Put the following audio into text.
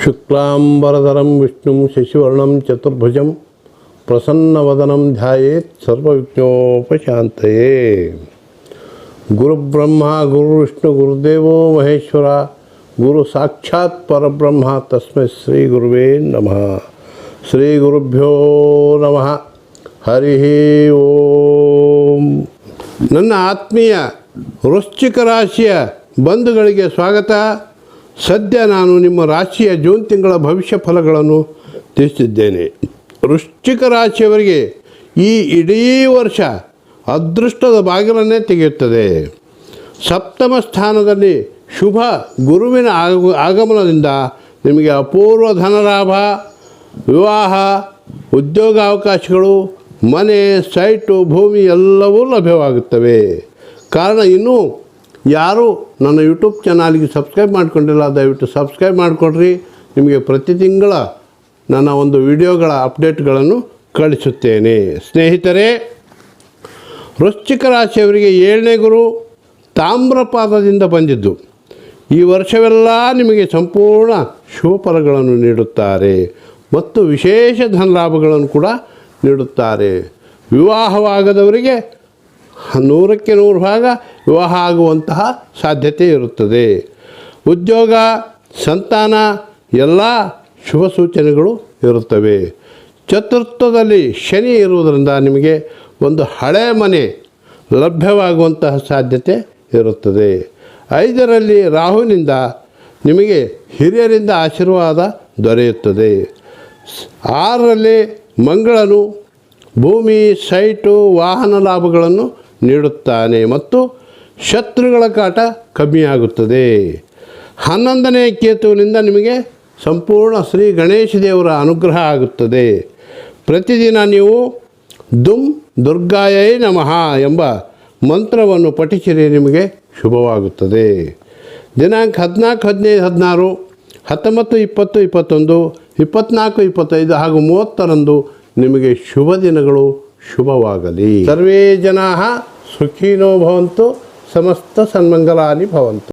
ಶುಕ್ಲಾಂಬರಧರಂ ವಿಷ್ಣುಂ ಶಶಿವರ್ಣಂ ಚತುರ್ಭುಜಂ ಪ್ರಸನ್ನವದನಂ ಧ್ಯಾಯೇತ್ ಸರ್ವವಿಘ್ನೋಪಶಾಂತಯೇ. ಗುರುಬ್ರಹ್ಮ ಗುರುವಿಷ್ಣು ಗುರುದೇವೋ ಮಹೇಶ್ವರ ಗುರು ಸಾಕ್ಷಾತ್ ಪರಬ್ರಹ್ಮ ತಸ್ಮೈ ಶ್ರೀ ಗುರುವೇ ನಮಃ. ಶ್ರೀ ಗುರುಭ್ಯೋ ನಮಃ. ಹರಿ ಓಂ. ನನ್ನ ಆತ್ಮೀಯ ವೃಶ್ಚಿಕ ರಾಶಿಯ ಬಂಧುಗಳಿಗೆ ಸ್ವಾಗತ. ಸದ್ಯ ನಾನು ನಿಮ್ಮ ರಾಶಿಯ ಜೂನ್ ತಿಂಗಳ ಭವಿಷ್ಯ ಫಲಗಳನ್ನು ತಿಳಿಸಿದ್ದೇನೆ. ವೃಶ್ಚಿಕ ರಾಶಿಯವರಿಗೆ ಈ ಇಡೀ ವರ್ಷ ಅದೃಷ್ಟದ ಬಾಗಿಲನ್ನೇ ತೆಗೆಯುತ್ತದೆ. ಸಪ್ತಮ ಸ್ಥಾನದಲ್ಲಿ ಶುಭ ಗುರುವಿನ ಆಗಮನದಿಂದ ನಿಮಗೆ ಅಪೂರ್ವ ಧನಲಾಭ, ವಿವಾಹ, ಉದ್ಯೋಗಾವಕಾಶಗಳು, ಮನೆ, ಸೈಟು, ಭೂಮಿ ಎಲ್ಲವೂ ಲಭ್ಯವಾಗುತ್ತವೆ. ಕಾರಣ ಇನ್ನೂ ಯಾರು ನನ್ನ ಯೂಟ್ಯೂಬ್ ಚಾನಲ್ಗೆ ಸಬ್ಸ್ಕ್ರೈಬ್ ಮಾಡಿಕೊಂಡಿಲ್ಲ, ದಯವಿಟ್ಟು ಸಬ್ಸ್ಕ್ರೈಬ್ ಮಾಡಿಕೊಡ್ರಿ. ನಿಮಗೆ ಪ್ರತಿ ತಿಂಗಳ ನನ್ನ ಒಂದು ವಿಡಿಯೋಗಳ ಅಪ್ಡೇಟ್ಗಳನ್ನು ಕಳಿಸುತ್ತೇನೆ. ಸ್ನೇಹಿತರೆ, ವೃಶ್ಚಿಕ ರಾಶಿಯವರಿಗೆ 7ನೇ ಗುರು ತಾಮ್ರಪಾದದಿಂದ ಬಂದಿದ್ದು ಈ ವರ್ಷವೆಲ್ಲ ನಿಮಗೆ ಸಂಪೂರ್ಣ ಶುಭ ಫಲಗಳನ್ನು ನೀಡುತ್ತಾರೆ ಮತ್ತು ವಿಶೇಷ ಧನಲಾಭಗಳನ್ನು ಕೂಡ ನೀಡುತ್ತಾರೆ. ವಿವಾಹವಾಗದವರಿಗೆ 100ಕ್ಕೆ 100 ಭಾಗ ವಿವಾಹ ಆಗುವಂತಹ ಸಾಧ್ಯತೆ ಇರುತ್ತದೆ. ಉದ್ಯೋಗ, ಸಂತಾನ ಎಲ್ಲ ಶುಭ ಸೂಚನೆಗಳು ಇರುತ್ತವೆ. ಚತುರ್ಥದಲ್ಲಿ ಶನಿ ಇರುವುದರಿಂದ ನಿಮಗೆ ಒಂದು ಹಳೆ ಮನೆ ಲಭ್ಯವಾಗುವಂತಹ ಸಾಧ್ಯತೆ ಇರುತ್ತದೆ. 5ರಲ್ಲಿ ರಾಹುವಿನಿಂದ ನಿಮಗೆ ಹಿರಿಯರಿಂದ ಆಶೀರ್ವಾದ ದೊರೆಯುತ್ತದೆ. 6ರಲ್ಲಿ ಮಂಗಳನು ಭೂಮಿ, ಸೈಟು, ವಾಹನ ಲಾಭಗಳನ್ನು ನೀಡುತ್ತಾನೆ ಮತ್ತು ಶತ್ರುಗಳ ಕಾಟ ಕಮ್ಮಿಯಾಗುತ್ತದೆ. 11ನೇ ಕೇತುವಿನಿಂದ ನಿಮಗೆ ಸಂಪೂರ್ಣ ಶ್ರೀ ಗಣೇಶ ದೇವರ ಅನುಗ್ರಹ ಆಗುತ್ತದೆ. ಪ್ರತಿದಿನ ನೀವು ದುಂ ದುರ್ಗಾಯೈ ನಮಃ ಎಂಬ ಮಂತ್ರವನ್ನು ಪಠಿಸಿದರೆ ನಿಮಗೆ ಶುಭವಾಗುತ್ತದೆ. ದಿನಾಂಕ 14, 15, 16, 19, 20, 21, 24, 25 ಹಾಗೂ 30ರಂದು ನಿಮಗೆ ಶುಭ ದಿನಗಳು. ಶುಭವಾಗಲಿ. ಸರ್ವೇ ಜನಾಃ ಸುಖಿನೋ ಭವಂತು. ಸಮಸ್ತ ಸನ್ಮಂಗಲಾನಿ ಭವಂತು.